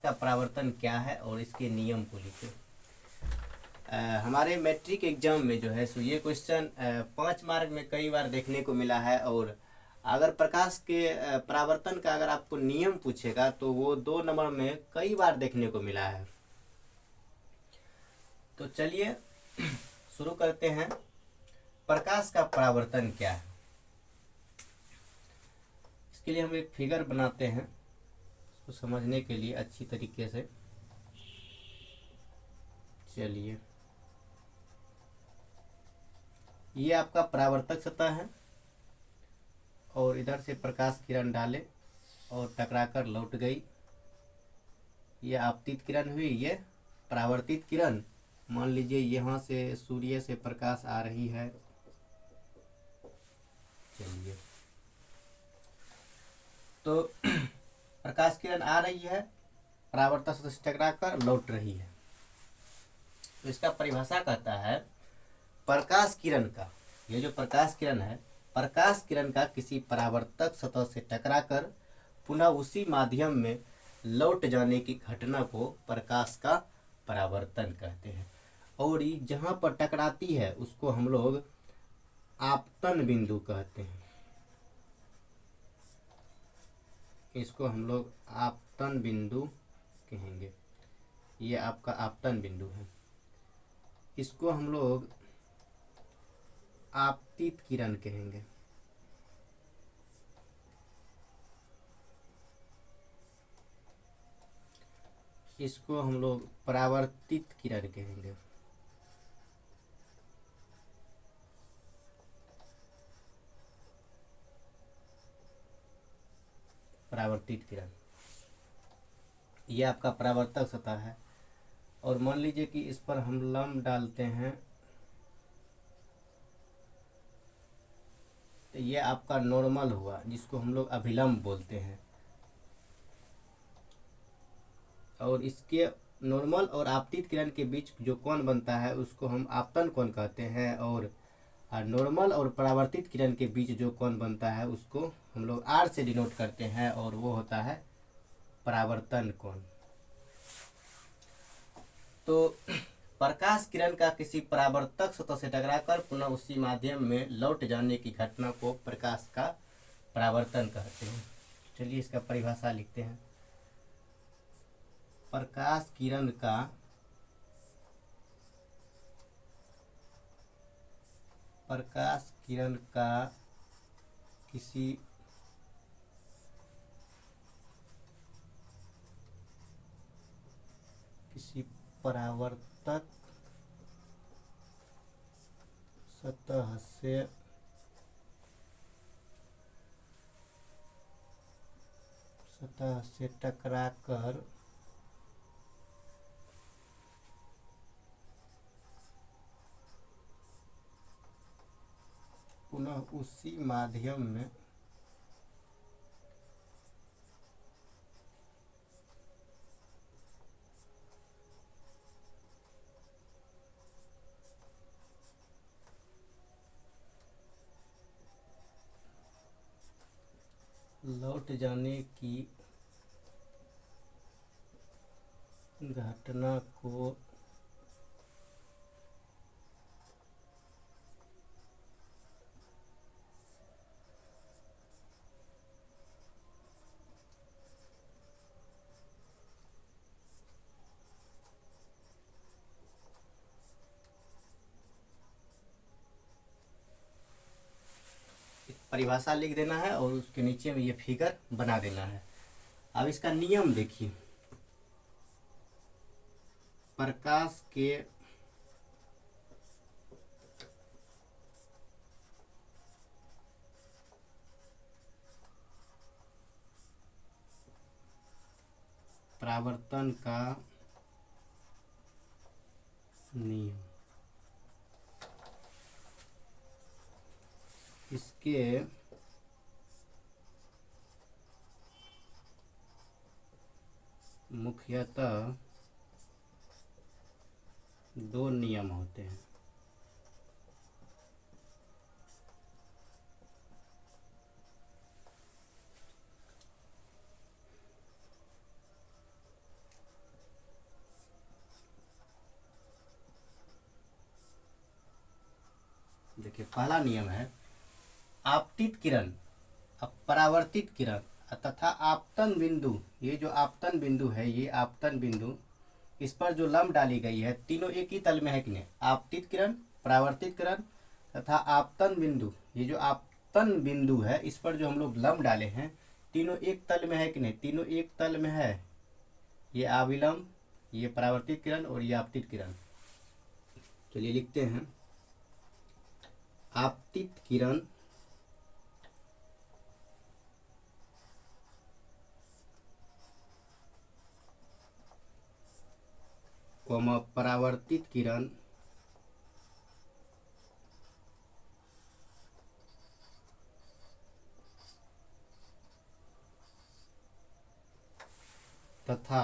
का परावर्तन क्या है और इसके नियम को लिखे। हमारे मैट्रिक एग्जाम में जो है सो ये क्वेश्चन 5 मार्क में कई बार देखने को मिला है। और अगर प्रकाश के परावर्तन का अगर आपको नियम पूछेगा तो वो 2 नंबर में कई बार देखने को मिला है। तो चलिए शुरू करते हैं। प्रकाश का परावर्तन क्या है, इसके लिए हम एक फिगर बनाते हैं इसको समझने के लिए अच्छी तरीके से। चलिए, ये आपका परावर्तक सतह है और इधर से प्रकाश किरण डाले और टकराकर लौट गई। ये आपतित किरण हुई, ये परावर्तित किरण। मान लीजिए यहाँ से सूर्य से प्रकाश आ रही है। चलिए, तो प्रकाश किरण आ रही है, परावर्तक सतह से टकराकर लौट रही है। तो इसका परिभाषा कहता है प्रकाश किरण का, ये जो प्रकाश किरण है, प्रकाश किरण का किसी परावर्तक सतह से टकराकर पुनः उसी माध्यम में लौट जाने की घटना को प्रकाश का परावर्तन कहते हैं। और ये जहाँ पर टकराती है उसको हम लोग आपतन बिंदु कहते हैं। इसको हम लोग आपतन बिंदु कहेंगे। ये आपका आपतन बिंदु है। इसको हम लोग आपतित किरण कहेंगे। इसको हम लोग परावर्तित किरण कहेंगे। परावर्तित किरण, ये आपका परावर्तक सतह है। और मान लीजिए कि इस पर हम लंब डालते हैं तो ये आपका नॉर्मल हुआ, जिसको हम लोग अभिलंब बोलते हैं। और इसके नॉर्मल और आपतित किरण के बीच जो कोण बनता है उसको हम आपतन कोण कहते हैं। और नॉर्मल और परावर्तित किरण के बीच जो कोण बनता है उसको हम लोग आर से डिनोट करते हैं, और वो होता है परावर्तन कोण। तो प्रकाश किरण का किसी परावर्तक सतह से टकराकर पुनः उसी माध्यम में लौट जाने की घटना को प्रकाश का परावर्तन कहते हैं। चलिए इसका परिभाषा लिखते हैं। प्रकाश किरण का किसी परावर्तक सतह से टकराकर पुनः उसी माध्यम में लौट जाने की घटना को परिभाषा लिख देना है और उसके नीचे में ये फिगर बना देना है। अब इसका नियम देखिए। प्रकाश के परावर्तन का नियम, इसके मुख्यतः 2 नियम होते हैं। देखिए पहला नियम है आपतित किरण, परावर्तित किरण तथा आपतन बिंदु। ये जो आपतन बिंदु है, ये आपतन बिंदु, इस पर जो लंब डाली गई है, तीनों एक ही तल में है कि नहीं? आपतित किरण, परावर्तित किरण तथा आपतन बिंदु। ये जो आपतन बिंदु है, इस पर जो हम लोग लंब डाले हैं, तीनों एक तल में है कि नहीं? तीनों एक तल में है। ये अविलंब, ये परावर्तित किरण और ये आपतित किरण। चलिए लिखते हैं आपतित किरण परावर्तित किरण तथा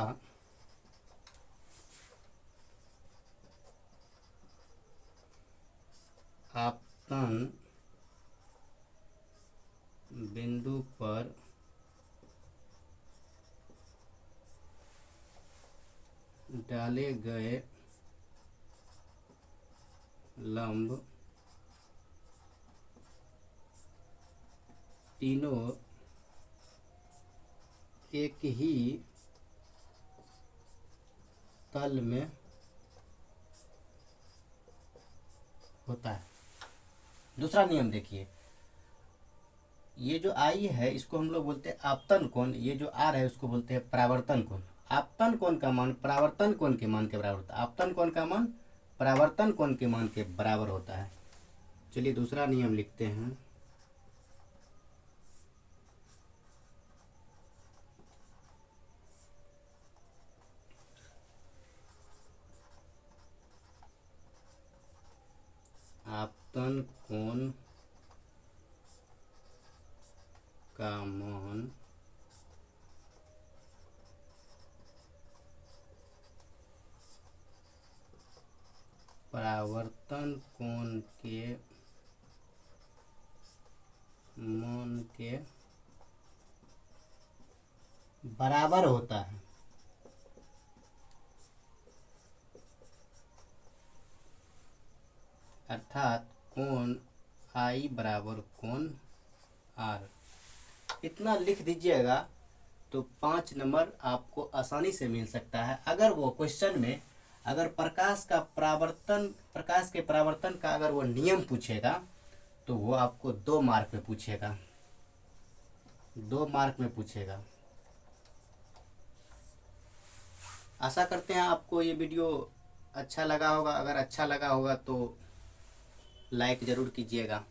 आपतन बिंदु पर डाले गए लंब तीनों एक ही तल में होता है। दूसरा नियम देखिए, ये जो आई है इसको हम लोग बोलते हैं आपतन कोण, ये जो आर है उसको बोलते हैं परावर्तन कोण। आपतन कोण का मान परावर्तन कोण के मान के बराबर होता है, आपतन कोण का मान परावर्तन कोण के मान के बराबर होता है। चलिए दूसरा नियम लिखते हैं आपतन कोण का मान परावर्तन कोण के मान के बराबर होता है। अर्थात कोण आई बराबर कोण आर। इतना लिख दीजिएगा तो 5 नंबर आपको आसानी से मिल सकता है। अगर वो क्वेश्चन में अगर प्रकाश के परावर्तन का अगर वो नियम पूछेगा तो वो आपको 2 मार्क में पूछेगा, 2 मार्क में पूछेगा। आशा करते हैं आपको ये वीडियो अच्छा लगा होगा। अगर अच्छा लगा होगा तो लाइक ज़रूर कीजिएगा।